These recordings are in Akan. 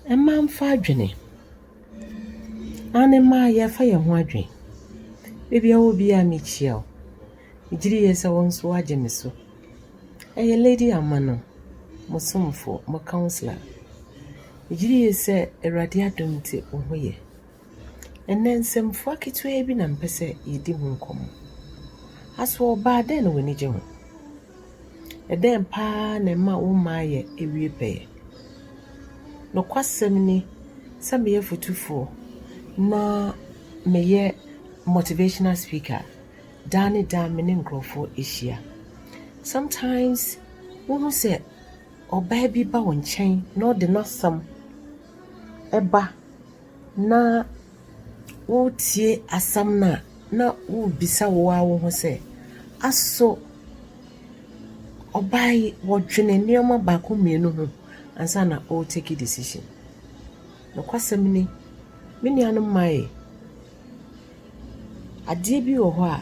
Emma mfa adwene. Ane ma ye fa ye ho adwen. Bibia wo bia me chia o. Igiri ye se won so agye me so. Eye lady amano. Mo somfo, mo counselor. Igiri ye se Awurade adom ti wo ho ye. Enen semfo aketu e bi na mpese yedi ho nkomo. Aso ba den no wani je ho. Eden pa na ma wo ma ye ewie pe. No kwasem ni se me ye futufo na me ye motivational speaker. Dani da me ne nkrofo ehia. Sometimes wo say oba bi ba won chen no de nosam eba na wo tie asam na wo bisa wo awo ho say aso obai wo dwene nioma ba ko mienu ho ansa na o take a decision. No kwasem ni me nuanu mai ade bi wo ho a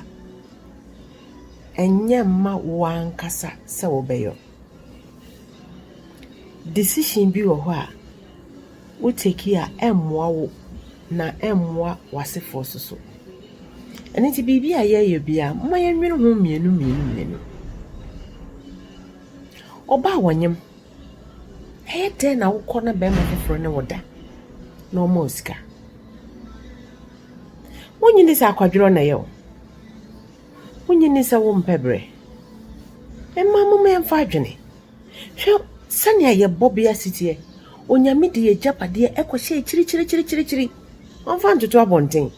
enye ma wankasa se wo beyo. Decision bi wo ho a wo take a emmoa wo na emmoa wasefo so. Eni ti bibi a ye bia ma ye nwene ho mienu. Oba wonyem ede na wo kɔ na be ma foforo ne woda na o ma osika. Wonyini sa akwadwero na ye o. Wonyini sa wo mpebre. Emma mo me mfa adwene. Hwe sane ye bobia sitie. Onyame de ye japade ekɔhye chiri. Onfa ntoto abonten.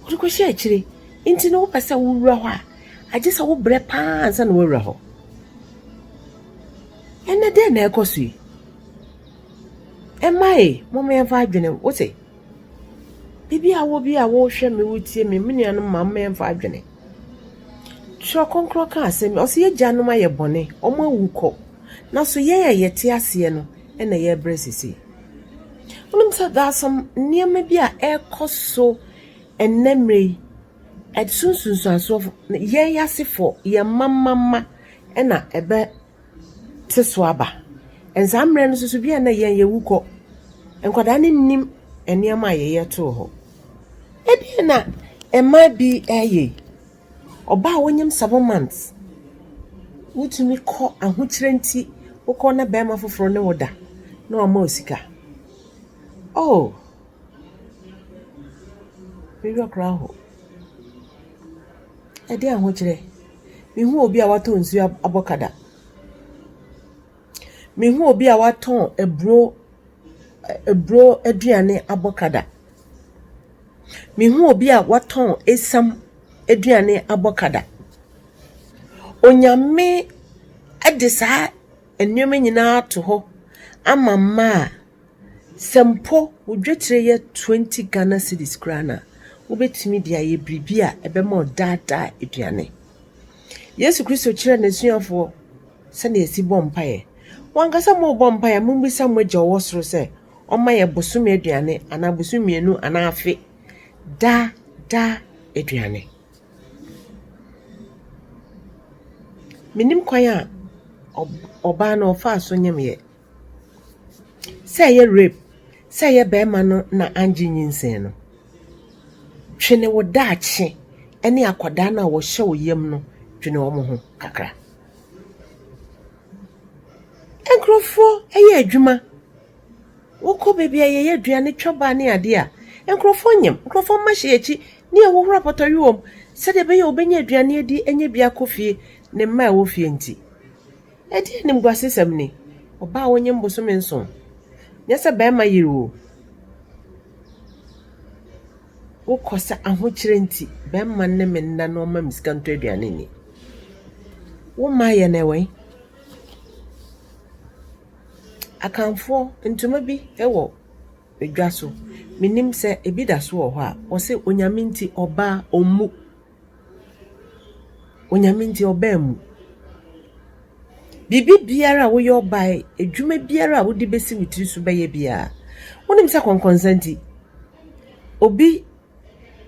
Orikɔhye chiri. Inti no wo pese wo wura ho a agye sa wo bre pa ansa na wo wura ho. Ene de na ekosu. Emma mo me mfa adwene wo se. Bibi a wo hwe me wotie me nuanu mamma mfa adwene. Tro konkro ka asem o se ye gyanom aye bone omo awukɔ na so ye te ase no na ye bresisi. Unum say there some niema bi a ekoso enemre edsunsunsu aso ye yasefo ye mamma na ebe teso aba. Enzamre no susu bi na ye wukɔ. Enkwada ne nim eniema ye to ho. Edi na Emma bi eye oba wonyem 7 months wutumi kɔ ahokyere nti wokɔ na bema foforo ne woda na o ma osika. Oh, bibi okra ho edi ahokyere mi hu obi a waton nsu abokada. Mi hu obi a waton ebro aduane abokada. Mi hu obi a waton esam aduane abokada. Onyame adisa enweme nyina to ho amamma sempo wodwetire ye 20 Ghana cedis krana wobetimi dia ye bribia ebema odada aduane. Yesu Kristo kire nesuafo se na esi bompaye wankasa mo bompaye mumbisa mogya wosoro se oma ye bosome aduane ana bosumienu ana afe da aduane. Minim kwanya oba na ofa so nyemye say ye rape say ye bema no na anji nyinsen no twene wo daache ene akwada na wo hye wo yam no twene wo mo ho kakra. Enkrofo eye adwuma wokɔ bebia ye aduane twoba ne ade a enkrofo nyem enkrofo ma hye echi ne wo hura potoyi wom se de be ye obenya aduane adi enye bia kofie ne ma wo fie nti edi nim gwasesam ni oba wonyem bosome nso nyese be ma yiro wo kosa ahokyere nti be ma ne menna no ma misika nto aduane ni wo ma ye na we akanfo ntoma bi ewo edwaso minim se ebi da so wo ho a wo se onyame nti oba omu onyame nti oba mu bibi biara wo yo bai edwuma biara wo di besi witiri so baye bia wonim se konkonsenti obi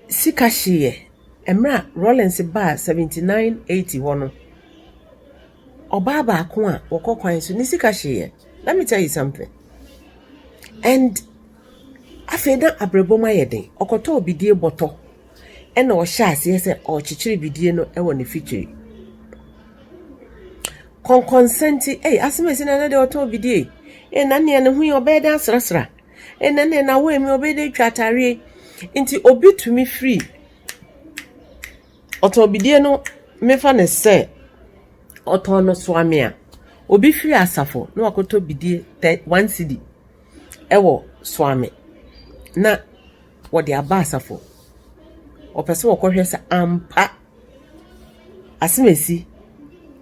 sika hye emra Rollins bar 7980 wono oba ba ko a wokokwan so ni sika hye. Let me tell you something. And afena abraboma yeden okoto obidie boto ena o sha ase se o chichiri bidie no e woni feature consenti asimesi na de oto bidie na ne ne hu obeda asrasra na ne na we mi obeda twatare nti obi tumi free oto bidie no mefa ne se oto no swame a obi free asafo na wakoto bidie 1 cedi ewo swame na wode aba asafo opese wokohwe se ampa asimesi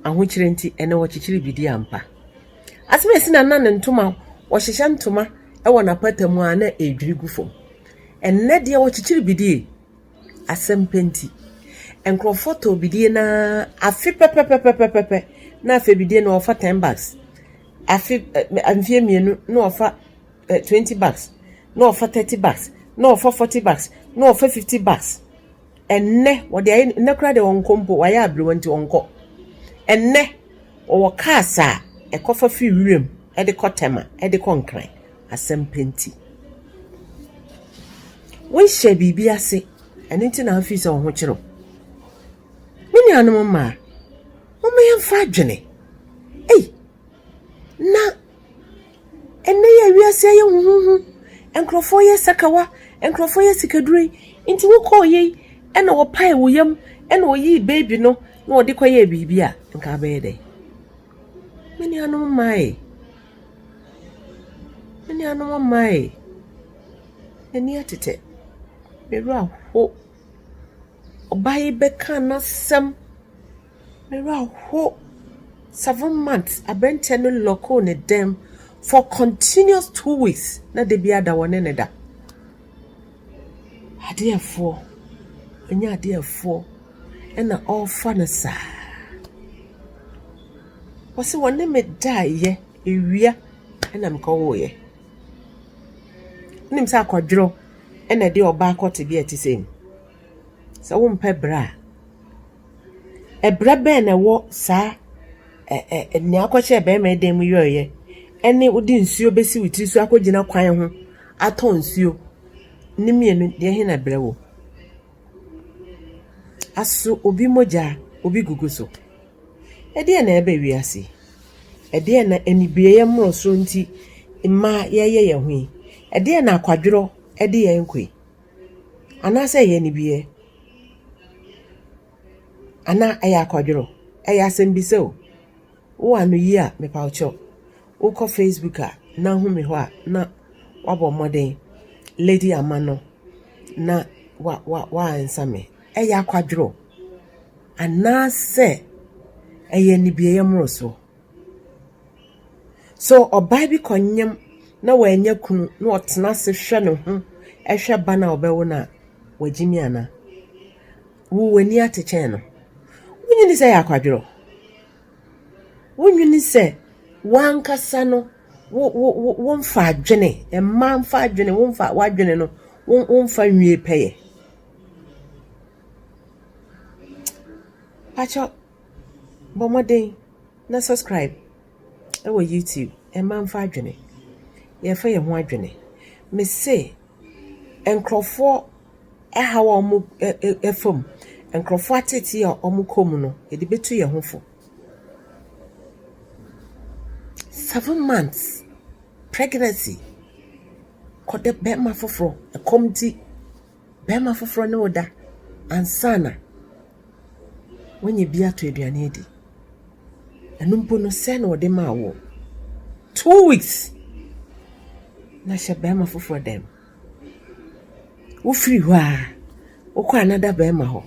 ahokyere nti ene wo chichiri bidie ampa asimesi na na ntoma wo hyehya ntoma ewo na patamu a na edwiri gufo enne de wo chichiri bidie asempenti enkrofo bidie na afi pepepepepepe na afi bidie na ofa 10 bucks afi amfie mienu na ofa 20 bucks na ofa 30 bucks na ofa 40 bucks na ofa 50 bucks enne wode ayi ne kra de wonkompo waya abrewanti wonko enne wo kasa ekofa fi wirem e de kotema e de konkran asempenti won hye bibi ase ene nti na afi se wo ho kiro mini anum ma o me yemfa adwene na enne ya wiase ye huhu enkrofo ye sakawa enkrofo ye sikaduri nti wo ko ye ena wo pai wo yam ena wo yi baby no na wo de koye bibi a nka ba yede mini anum mai eni atete meru ho obai beka na sam meru ho 7 months abente no loco ne dem for continuous 2 weeks na de bia da wone ne da adefo enya adefo ena ofa na sa wose wone me daye ewia ena mko ye nim sa akwadro ena de oba akote bia tisem sa wo mpe bra ebra be na wo sa ni akwache be me dem yoye ene udi nsuo besi witiri so akogina kwan ho aton nsuo ni mienu de he na brewo aso obi moja obi guguso ede na ebe wiase ede na enibie ye mroso nti ma ye hu ede na akwadworo ede ye nkwe anase ye nibie ana aya akwadworo aya sembise o wo anu yi a me pa ocho uko Facebook a na hu me ho a na wabo moden Lady Amano na wa ansame eya akwadro anase eye nibie yemroso so obai bi konyem na wanya kunu na otena se hwe ne ho ehwe bana obewo na wagimi ana wo wani ateche no wonyini se ya akwadro wonyini se wankasa no wonfa adwene emma mfa adwene wonfa wadwene no wonfa nwie peye pacho bomodin na subscribe ewo YouTube emma mfa adwene ye fa ye ho adwene me say enkrofo ehawa omu efom enkrofo atete a omu komu no e de betu ye hofo 7 months pregnancy kode bema foforo ekomti bema foforo ne oda ansana wenye bia to aduane edi enumpo no se na ode ma wo 2 weeks na she bema foforo dem wo free ho a wo kwa another bema ho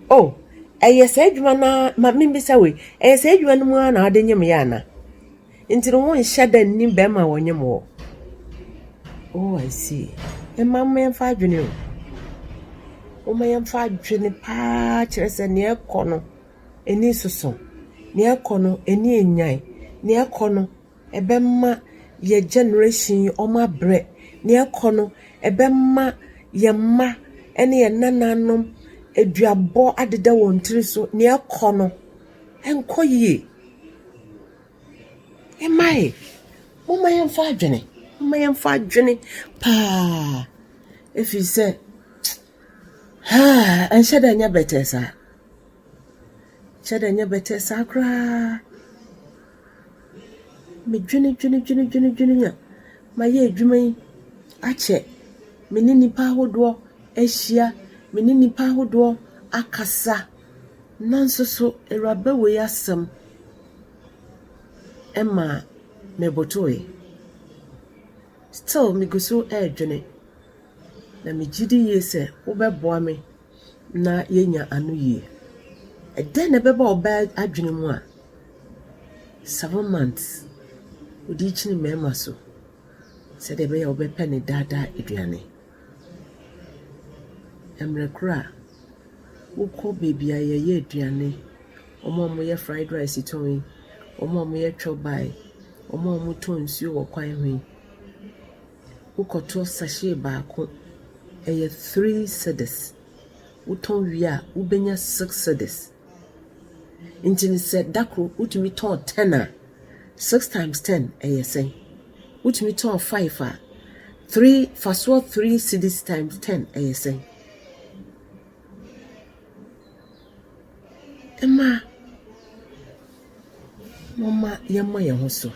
oh eyese adwuma na ma mimbisa we eyese adwuma no mu na ade nyem ya na ntino won hyada nnim bema wonyem wo oh I see emma yemfa adwene o ma yemfa adwene pa kyerese ne ekono eni soso ne ekono eni enyan ne ekono ebemma ye generation oma bre ne ekono ebemma ye ma ene ye nananom eduabo adeda won tiri so ne ekono enkoyie emai Mama yemfa adwene pa if you say and shada nya better sa kra me dwene nya ma ye adwuma yi ache me ni nipa hodo ehia me ni nipa hodo akasa nanso so erabe we asem Emma mebotoe still me go so adwene na me gidi ye se wo beboa me na yenya anu ye eden na beba oba adwene mu a 7 months odi chini mema so se de be ya obepa ne dada eduane emrekura woko baby aye eduane omo ye fried rice ton omo ye chobai omo ton nsuo wo kwan hwen ukoto sachet baako eye 3 cedis uton wi a ubenya 6 cedis intini said dakro utumi ton 10 6 times 10 eye sen utumi ton 5 a 3 faso 3 cedis times 10 eye sen Emma mama yemma ye ho so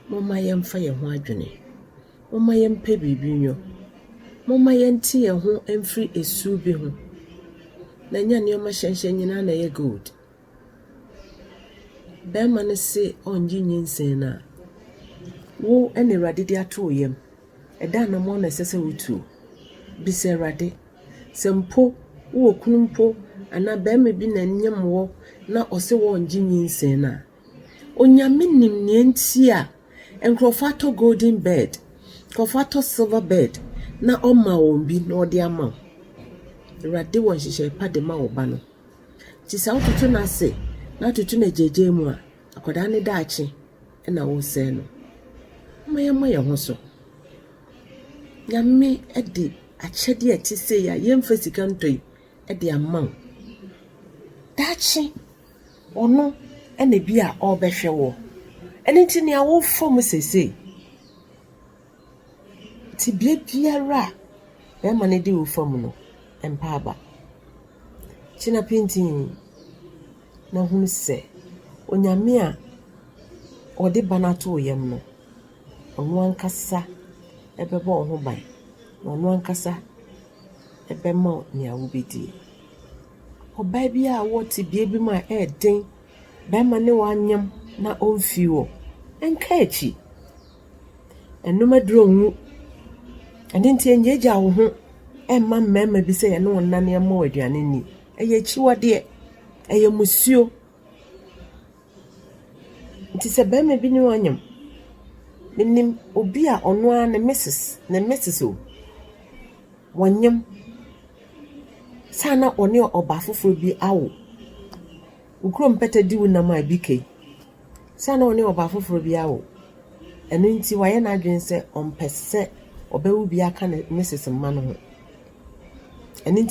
mama yemfa ye ho adwene mama yempe bibi nyo mama yenti ye ho emfiri esu bi ho na nya ne oma hyenhyen nyina na ye good be man se onji nyinsen na wo ene rade de ato yem eda na mo na sese wutu bi se rade sempo wo kunumpo ana be me bi na nyem wo na ose wo onji nyinsen na onyame nim ne enti a enkrofato golden bed kofato silver bed na oma ombi na odi ama rade won hihye pade ma oba no ti sa otutu na se na tutu na jeje mu a akoda ne daachi na wo se no mma ye ho so nyame edi achede ati se ya yemfa sika ntoi edi ama daachi ono ene bia obehwe wo eni ti ne awo fom sese ti biara be mane di wo fom no empaba china painting na hunu se onyame a ode banato yem no onu ankasa ebebo ho ban onu ankasa ebema ni awubedi oba bia wo ti bi ma eden be mane wanyam na onfiwo enka echi enuma dronwu Adinti enyeja wo ho emma mmema bi se ye no nane emma waduane ni eye chiwode eye musuo nti se be me bi ni wanyam nim obi a ono a ne Mrs o wanyam sana one oba foforo bi awo ukrom pete di wona ma bike sana one oba foforo bi awo eno nti waye na adwen se ompese obewu bi aka ne Mrs mma no ho eni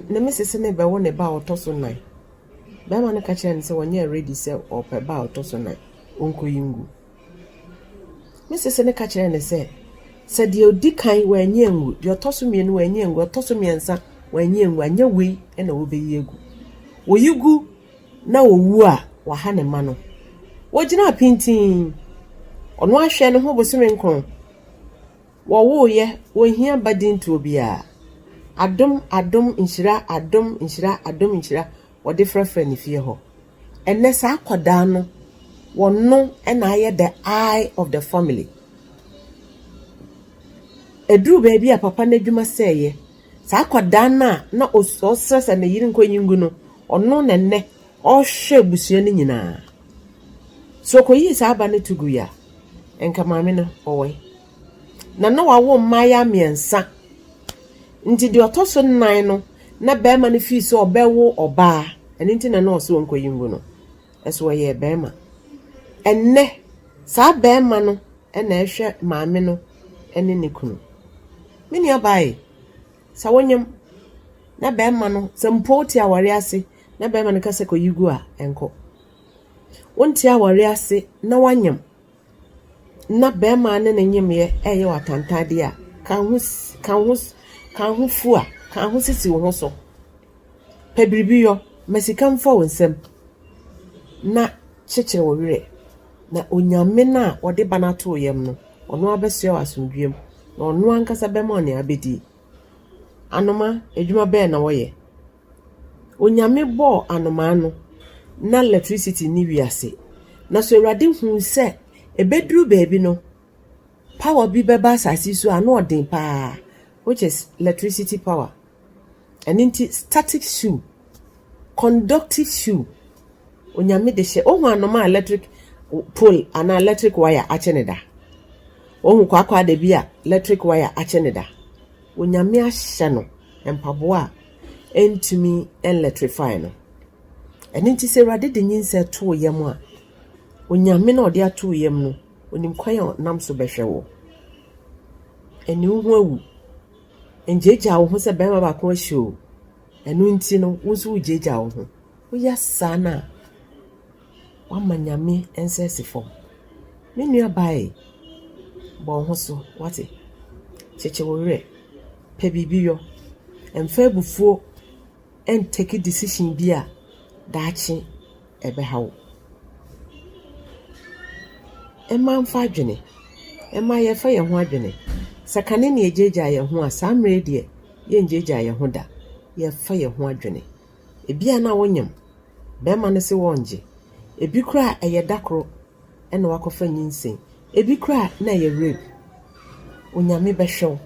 ne Mrs ne be wo ne ba otoso nan be ma ne ka kire ne se wonye ready se ope ba otoso nan onko yingu Mrs ne ka kire ne se de odi kan wanye ngu de otoso mienu wanye ngu otoso miensa wanye ngu anya wi na wo be yegu wo yigu na wo wu a wa ha ne ma no wo gina pintin ono ahwe ne ho bosome nkron wo ye wo hia badin to bia adom inshira wo de frefre ne fie ho enne sa akoda no wonno na aye the eye of the family edru baby a papa na dwuma seye sa akoda na osose na yiri nkonyingu no onno nenne o hwe busua ni nyina so koyi sa aba ne tugu ya enka maame no owe na wawo mmaya miensa nti de otoso nan no na bema ne fi so obewo oba eni nti na so nkoyingu no eso ye bema enne sa bema no na ehwe maame no ene ne kunu mini abai sa wonyam na bema no sempoti aware ase na bema ne kase koyigu a enko wonti aware ase na wanyam na bema ne ne nyemye eye watantade a kan ho fu a kan ho sisi wo so pebiribi yo masika mfa wo nsem na chechire wo wire na onyame na wode bana to yem no ono abesua wasomdwem na ono ankasa bema ne abedi anoma edwuma be na woye onyame bo anoma no na electricity ni wiase na so Awurade hu se ebeduru baby no power bi beba asasi so ano odin pa which is electricity power and into static shoe conductive shoe onyame de she ohu anoma electric pole and electric wire acheneda ohu kwakwa de bia electric wire acheneda onyame ahye no empabo a entumi electrify no and into se Awurade de nyinse to yem a onyame na ode ato yem no onim kwan nam so behwe wo eni hu awu enjeja wo ho se bema ba ko ahio enu nti no wo so ujeja wo ho wo ya sana wa manyame ensesi fom me nua bai bo ho so wate cheche wo re pe bibiyo emfa bufuo and take a decision bia daachi ebe hawo Emma mfa adwene Emma ye fa ye ho adwene sakane ne ejeja ye ho asamre de ye njeja ye ho da ye fa ye ho adwene ebia na wonyam be ma ne se wonje ebi kura eye dakro ena wakofa nyinsen ebi kura na ye rape onyame behwew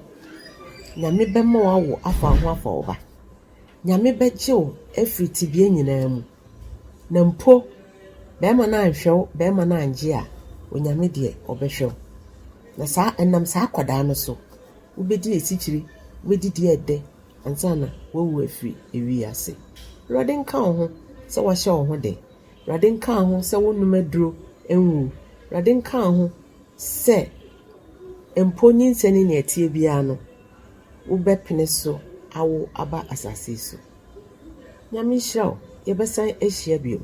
nyame be ma wawo afa ho afa oba nyame bejew afri tibie nyina mu na mpo be ma na anhwew be ma na anje a onyame de obehwew na saa enam saa kwada no so ubedi esichiri wedidi ede ansana wowu afri ewi ase Awurade nka ho se wa hye ho de Awurade nka ho se wonum aduro enwu Awurade nka ho se emponyin sene ne atie bia no ubepene so awo aba asase so nyame hyew ye besan ahia bio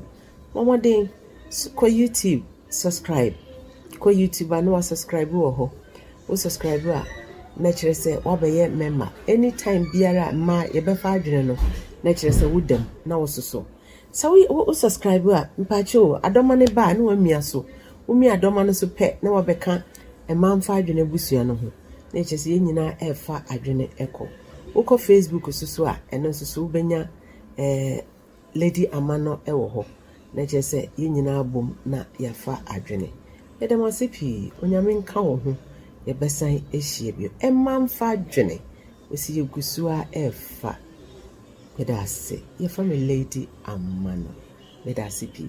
momoden ko YouTube subscribe ko YouTube anu subscribe wo ho wo subscribe a na kire se wabeye member anytime biara ma ye befa adwene no na kire se wudam na wo soso sa wo subscribe a mpache o adoma ne ba na wamia so umi adoma no so pe na wabeka emamfa adwene busua no ho na kire se ye nyina efa adwene eko woko Facebook soso a eno soso benya Lady Amano ewo ho na kire se ye nyina bom na yafa adwene edamasipi onyame nka wo ho ye besan ehie bio emamfa adwene osi yegusua efa medase ye family Lady Amano medasipi